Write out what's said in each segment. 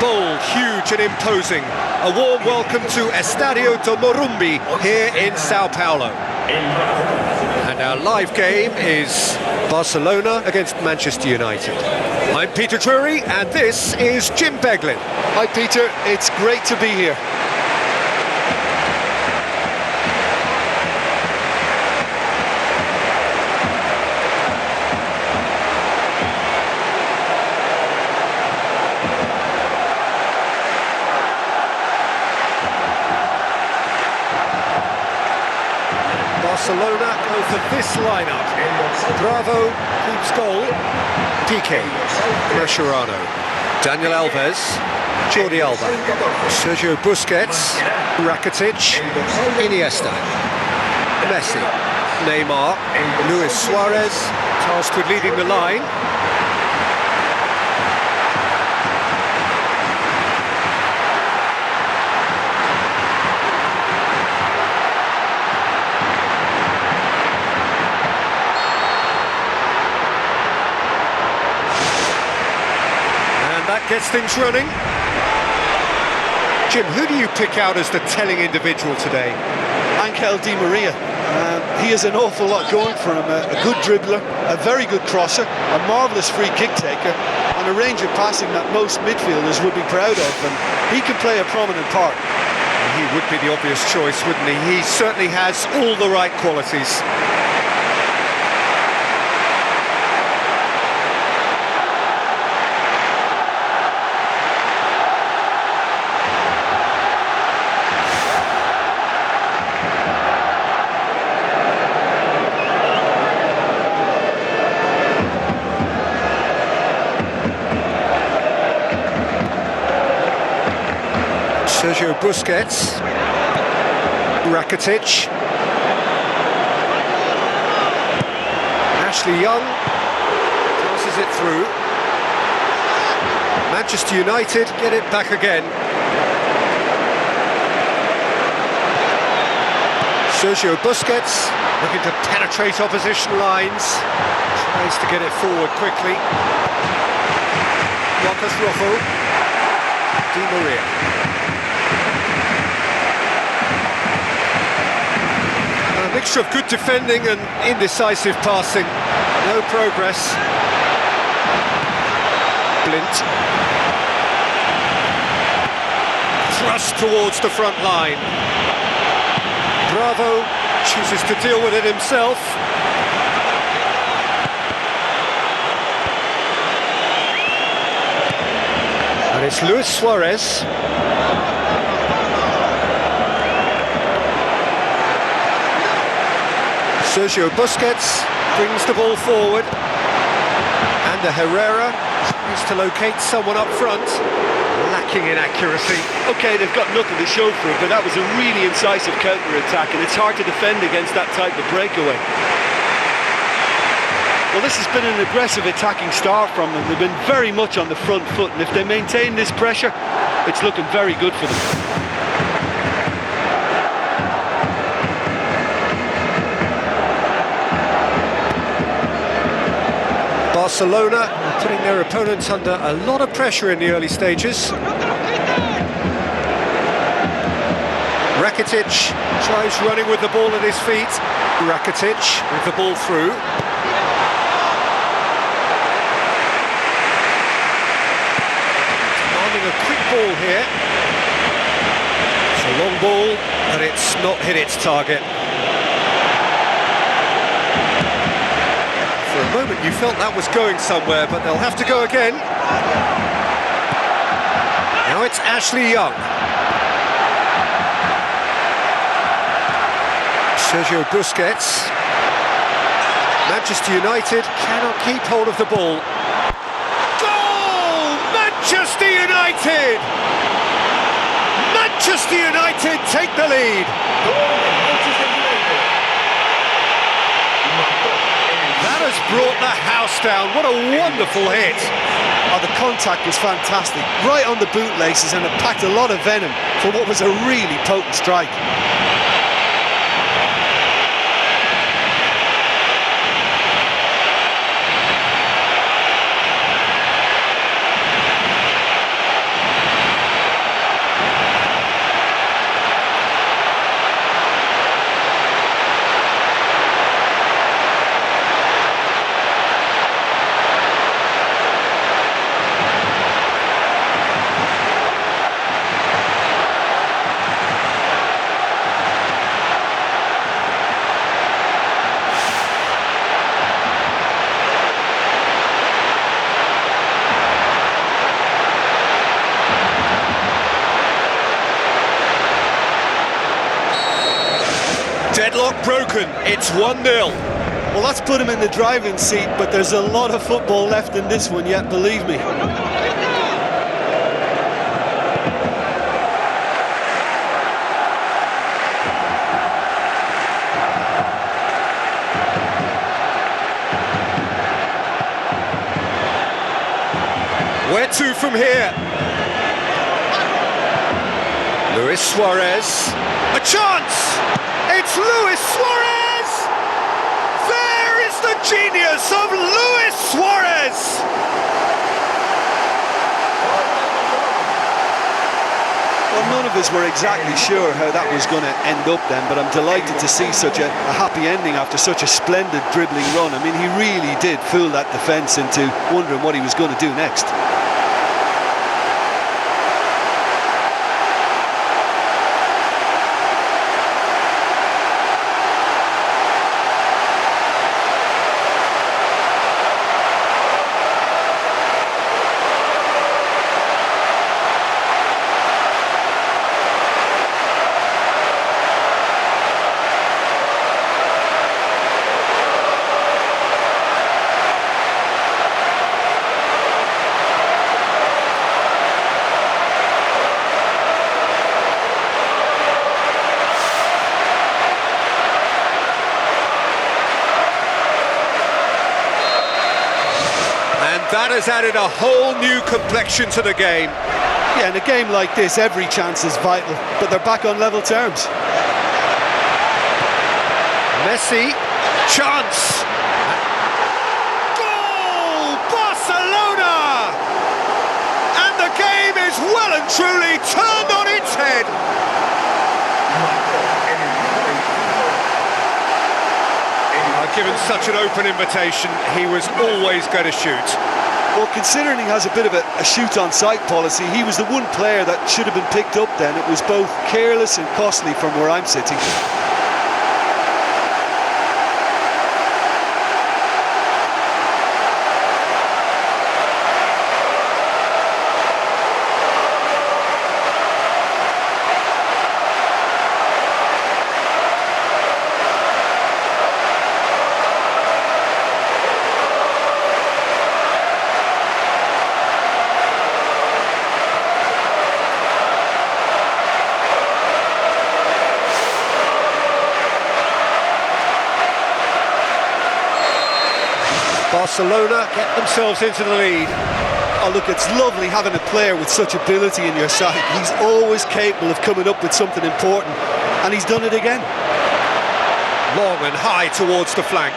Bold, huge and imposing. A warm welcome to Estadio do Morumbi here in Sao Paulo. And our live game is Barcelona against Manchester United. I'm Peter Drury and this is Jim Beglin. Hi Peter, it's great to be here. Barcelona go for this lineup. Bravo keeps goal. Piqué, Mascherano, Daniel Alves, Jordi Alba, Sergio Busquets, Rakitic, Iniesta, Messi, Neymar, Luis Suarez, tasked with leading the line. That gets things running. Jim, who do you pick out as the telling individual today? Angel Di Maria. He has an awful lot going for him. A good dribbler, a very good crosser, a marvellous free kick taker, and a range of passing that most midfielders would be proud of. And he can play a prominent part. He would be the obvious choice, wouldn't he? He certainly has all the right qualities. Sergio Busquets, Rakitic, Ashley Young passes it through. Manchester United get it back again. Sergio Busquets looking to penetrate opposition lines, tries to get it forward quickly. Marcos Rojo, Di Maria. A mixture of good defending and indecisive passing. No progress. Blint. Thrust towards the front line. Bravo chooses to deal with it himself. And it's Luis Suarez. Sergio Busquets brings the ball forward, and Herrera tries to locate someone up front, lacking in accuracy. OK, they've got nothing to show for it, but that was a really incisive counter-attack, and it's hard to defend against that type of breakaway. Well, this has been an aggressive attacking start from them. They've been very much on the front foot, and if they maintain this pressure, it's looking very good for them. Barcelona putting their opponents under a lot of pressure in the early stages. Rakitic tries running with the ball at his feet. Rakitic with the ball through. Demanding a quick ball here. It's a long ball, but it's not hit its target. For a moment you felt that was going somewhere, but they'll have to go again. Now it's Ashley Young. Sergio Busquets. Manchester United cannot keep hold of the ball. Goal! Manchester United! Manchester United take the lead. That has brought the house down. What a wonderful hit. Oh, the contact was fantastic. Right on the bootlaces, and it packed a lot of venom for what was a really potent strike. Deadlock broken, it's 1-0. Well, that's put him in the driving seat, but there's a lot of football left in this one yet, believe me. Where to from here? Luis Suarez. A chance! It's Luis Suarez! There is the genius of Luis Suarez! Well, none of us were exactly sure how that was going to end up then, but I'm delighted to see such a happy ending after such a splendid dribbling run. I mean, he really did fool that defence into wondering what he was going to do next. That has added a whole new complexion to the game. Yeah, in a game like this, every chance is vital, but they're back on level terms. Messi, chance! Goal! Barcelona! And the game is well and truly turned on its head. Given such an open invitation, he was always going to shoot. Well, considering he has a bit of a shoot-on-sight policy, he was the one player that should have been picked up then. It was both careless and costly from where I'm sitting. Barcelona get themselves into the lead. Oh, look, it's lovely having a player with such ability in your side. He's always capable of coming up with something important, and he's done it again. Long and high towards the flank.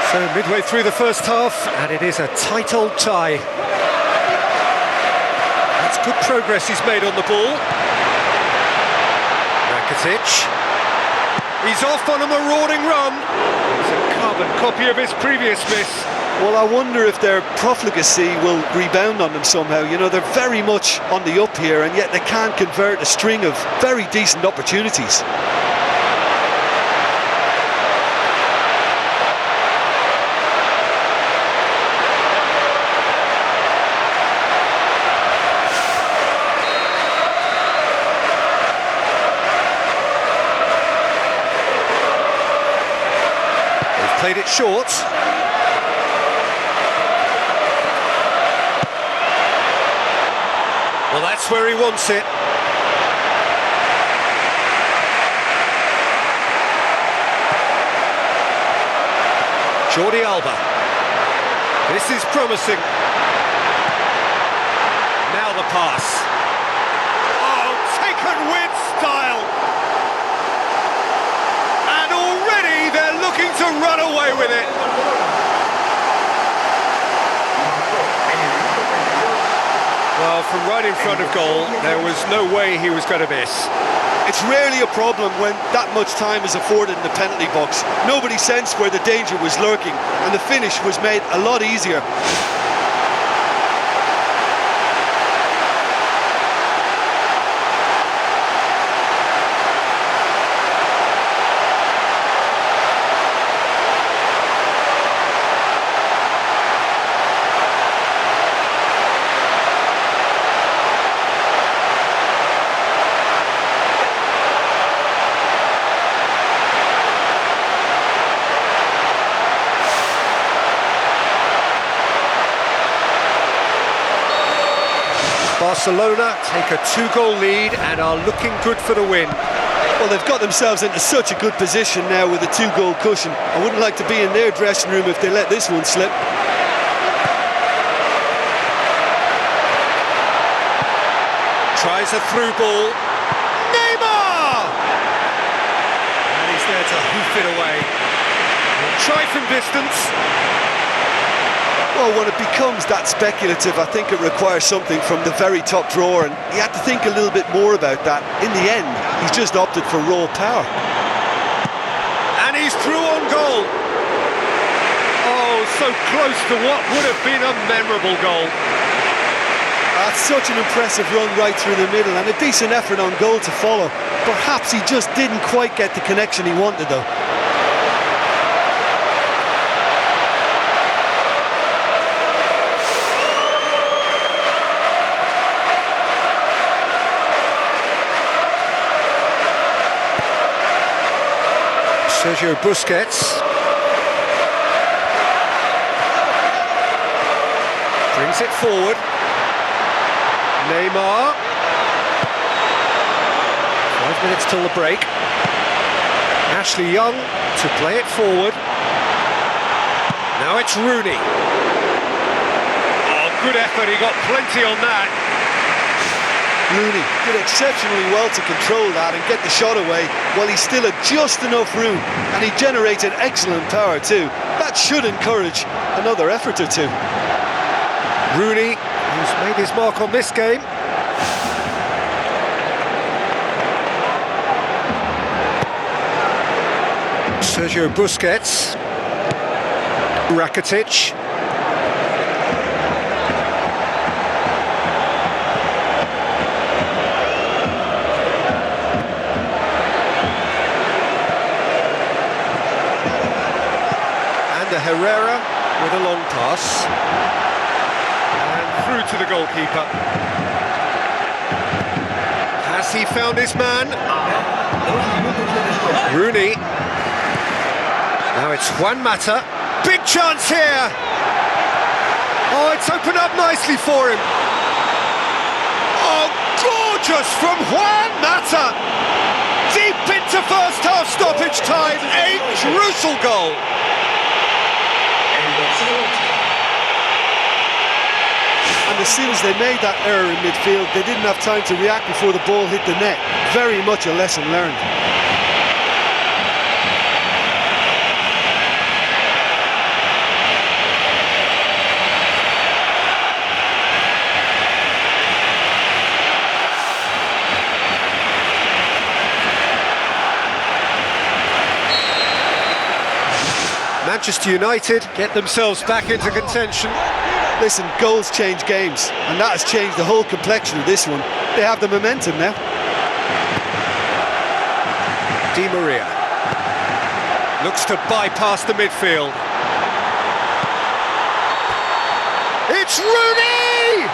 So midway through the first half, and it is a tight old tie. That's good progress he's made on the ball. He's off on a marauding run. It's a carbon copy of his previous miss. Well, I wonder if their profligacy will rebound on them somehow. You know, they're very much on the up here, and yet they can't convert a string of very decent opportunities. Played it short. Well, that's where he wants it. Jordi Alba. This is promising. Now the pass. Oh, taken with style. And already they're looking to run away with it. Well, from right in front of goal, there was no way he was going to miss. It's rarely a problem when that much time is afforded in the penalty box. Nobody sensed where the danger was lurking, and the finish was made a lot easier. Barcelona take a 2-goal lead and are looking good for the win. Well, they've got themselves into such a good position now with a 2-goal cushion. I wouldn't like to be in their dressing room if they let this one slip. Tries a through ball. Neymar! And he's there to hoof it away. Try from distance. Well, when it becomes that speculative, I think it requires something from the very top drawer, and he had to think a little bit more about that. In the end, he's just opted for raw power. And he's through on goal. Oh, so close to what would have been a memorable goal. That's such an impressive run right through the middle, and a decent effort on goal to follow. Perhaps he just didn't quite get the connection he wanted, though. Sergio Busquets brings it forward. Neymar. 5 minutes till the break. Ashley Young to play it forward. Now it's Rooney. Oh, good effort, he got plenty on that. Rooney did exceptionally well to control that and get the shot away while he still had just enough room, and he generated excellent power too. That should encourage another effort or two. Rooney, who's made his mark on this game. Sergio Busquets. Rakitic. Herrera with a long pass and through to the goalkeeper. Has he found his man? Rooney. Now it's Juan Mata. Big chance here. Oh, it's opened up nicely for him. Oh, gorgeous from Juan Mata. Deep into first half stoppage time. A crucial goal. And as soon as they made that error in midfield, they didn't have time to react before the ball hit the net. Very much a lesson learned. Manchester United get themselves back into contention. Listen, goals change games, and that has changed the whole complexion of this one. They have the momentum now. Di Maria looks to bypass the midfield. It's Rooney!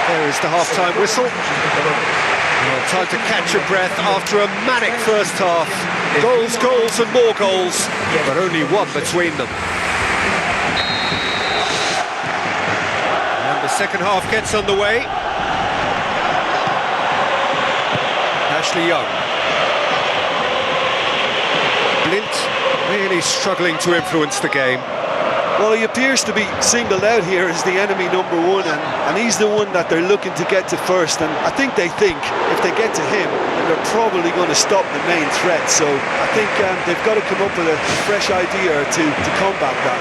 There is the half-time whistle. Well, time to catch your breath after a manic first half. Goals, goals and more goals, but only one between them. And the second half gets underway. Ashley Young. Blint really struggling to influence the game. Well, he appears to be singled out here as the enemy number one, and he's the one that they're looking to get to first. And I think they think if they get to him, then they're probably going to stop the main threat. So I think they've got to come up with a fresh idea or two to combat that.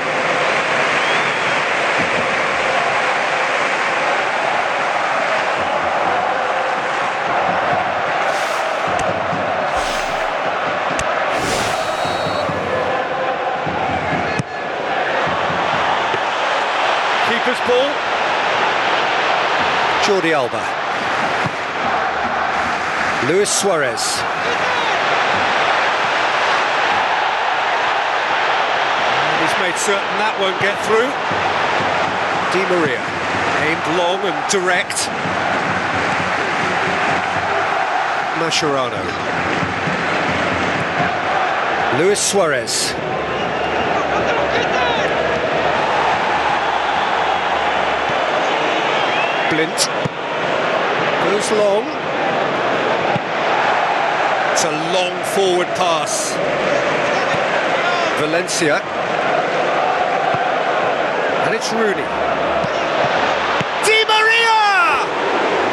Ball. Jordi Alba. Luis Suarez. And he's made certain that won't get through. Di Maria. Aimed long and direct. Mascherano. Luis Suarez. Blint goes long. It's a long forward pass. Valencia. And it's Rooney. Di Maria!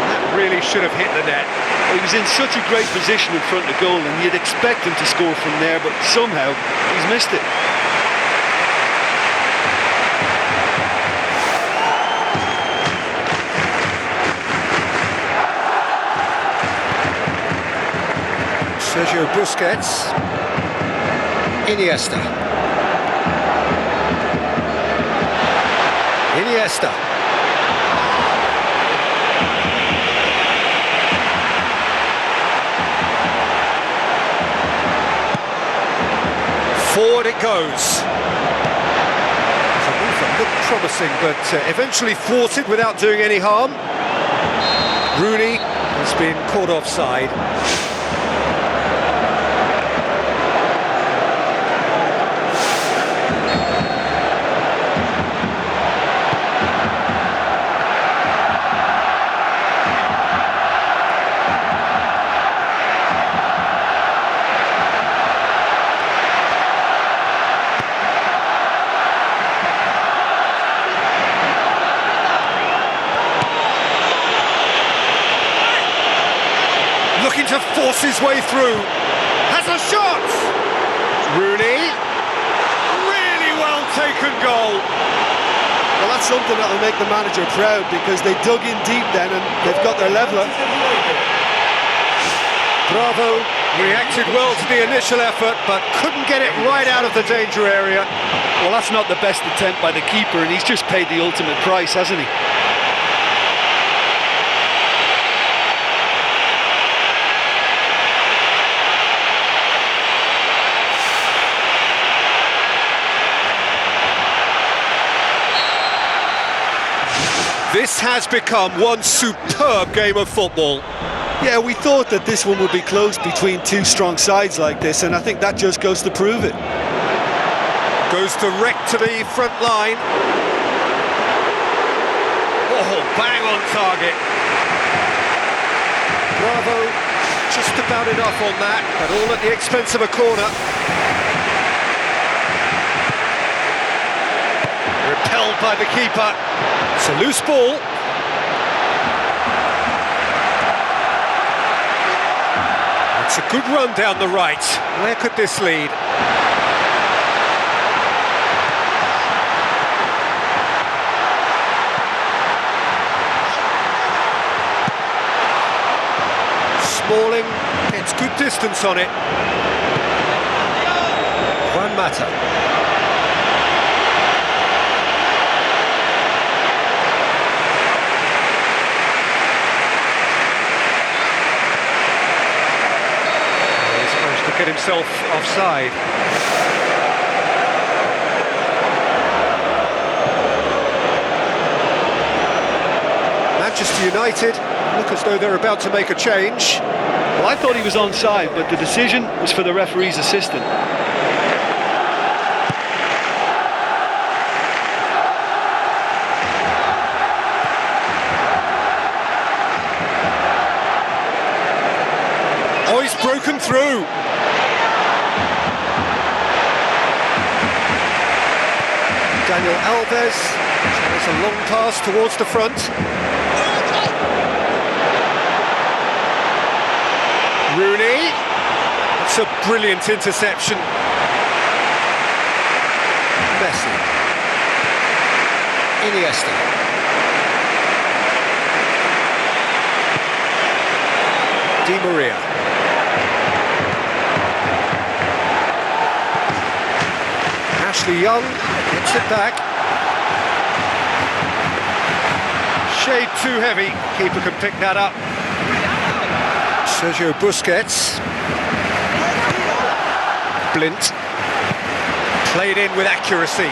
That really should have hit the net. He was in such a great position in front of the goal, and you'd expect him to score from there, but somehow he's missed it. Sergio Busquets. Iniesta. Forward it goes. The movement looked promising, but eventually thwarted without doing any harm. Rooney has been caught offside. Looking to force his way through. Has a shot! Rooney. Really well taken goal. Well, that's something that will make the manager proud, because they dug in deep then and they've got their leveller. Bravo reacted well to the initial effort, but couldn't get it right out of the danger area. Well, that's not the best attempt by the keeper, and he's just paid the ultimate price, hasn't he? This has become one superb game of football. Yeah, we thought that this one would be close between two strong sides like this, and I think that just goes to prove it. Goes direct to the front line. Oh, bang on target. Bravo, just about enough on that, but all at the expense of a corner. Repelled by the keeper. It's a loose ball. It's a good run down the right. Where could this lead? Smalling gets good distance on it. Juan Mata. Get himself offside. Manchester United look as though they're about to make a change. Well, I thought he was onside, but the decision was for the referee's assistant. Oh, he's broken through. Daniel Alves tries a long pass towards the front. Rooney. It's a brilliant interception. Messi. Iniesta. Di Maria. Ashley Young gets it back. Shade too heavy, keeper can pick that up. Sergio Busquets. Blint. Played in with accuracy.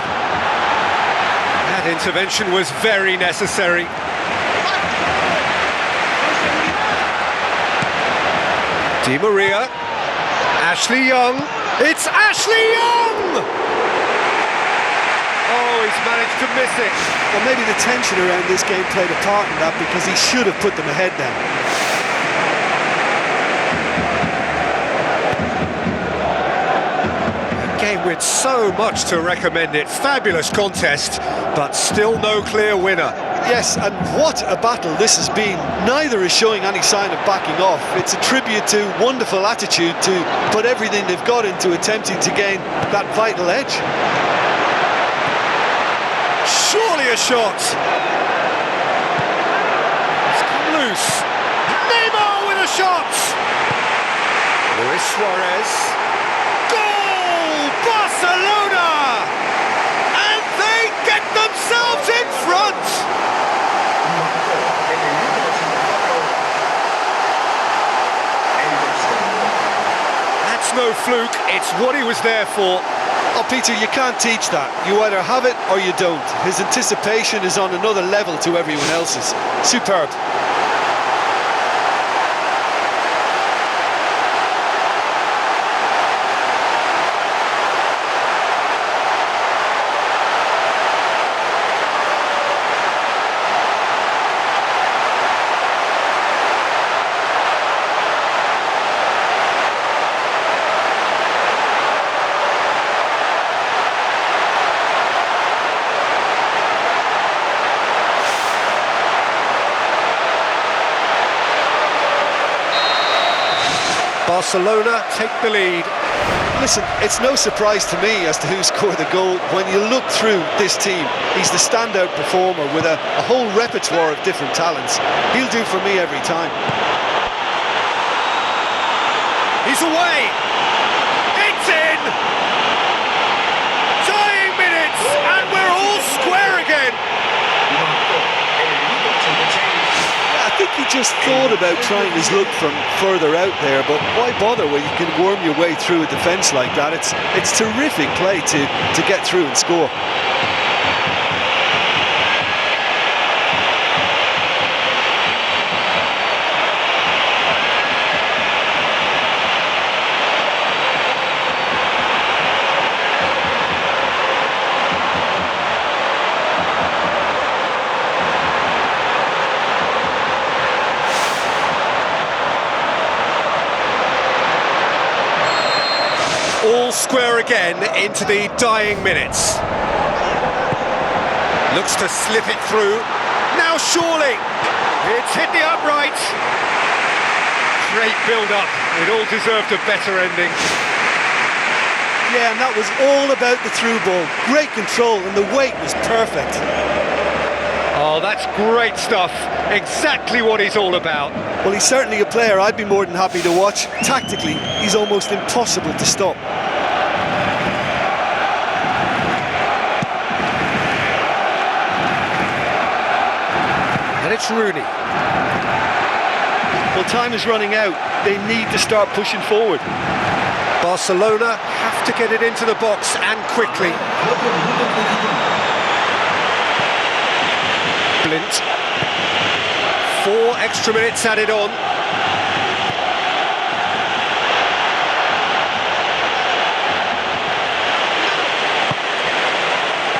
That intervention was very necessary. Di Maria. Ashley Young. It's Ashley Young! Oh, he's managed to miss it. Well, maybe the tension around this game played a part in that, because he should have put them ahead then. A game with so much to recommend it. Fabulous contest, but still no clear winner. Yes, and what a battle this has been. Neither is showing any sign of backing off. It's a tribute to wonderful attitude to put everything they've got into attempting to gain that vital edge. Surely a shot. It's come loose. Neymar with a shot. Luis Suarez. Goal! Barcelona! And they get themselves in front. That's no fluke. It's what he was there for. Oh, Peter, you can't teach that. You either have it or you don't. His anticipation is on another level to everyone else's. Superb. Barcelona take the lead. Listen, it's no surprise to me as to who scored the goal. When you look through this team, he's the standout performer with a whole repertoire of different talents. He'll do for me every time. He's away. It's in. Dying minutes, and we're all square again. I think he just thought about trying his luck from further out there, but why bother when you can worm your way through a defence like that? It's terrific play to get through and score. All square again into the dying minutes. Looks to slip it through. Now surely. It's hit the upright. Great build-up. It all deserved a better ending. Yeah, and that was all about the through ball. Great control, and the weight was perfect. Oh, that's great stuff. Exactly what he's all about. Well, he's certainly a player I'd be more than happy to watch. Tactically, he's almost impossible to stop. And it's Rooney. Well, time is running out. They need to start pushing forward. Barcelona have to get it into the box, and quickly. Blint. 4 extra minutes added on.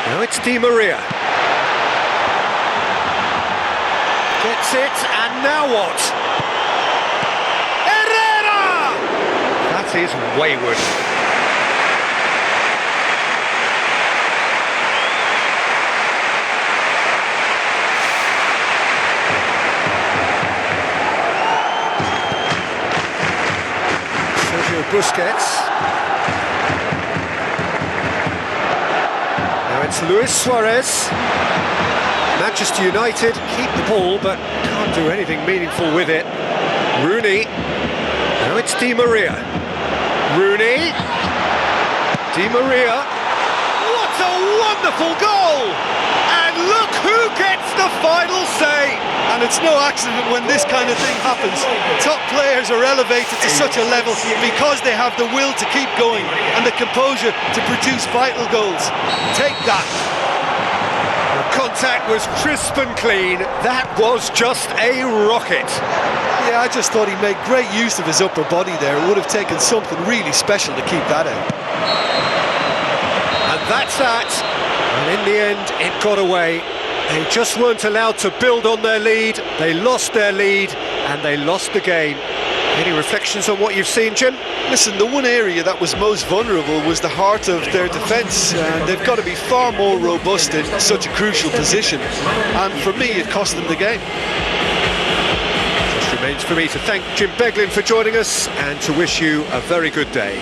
Now it's Di Maria. Gets it, and now what? Herrera! That is wayward. Busquets. Now it's Luis Suarez. Manchester United keep the ball but can't do anything meaningful with it. Rooney. Now it's Di Maria. Rooney. Di Maria. What a wonderful goal! And look who gets the final say! And it's no accident when this kind of thing happens. Top players are elevated to such a level because they have the will to keep going and the composure to produce vital goals. Take that. The contact was crisp and clean. That was just a rocket. Yeah, I just thought he made great use of his upper body there. It would have taken something really special to keep that out. And that's that. And in the end, it got away. They just weren't allowed to build on their lead. They lost their lead and they lost the game. Any reflections on what you've seen, Jim? Listen, the one area that was most vulnerable was the heart of their defence, and they've got to be far more robust in such a crucial position, and for me it cost them the game. Just remains for me to thank Jim Beglin for joining us and to wish you a very good day.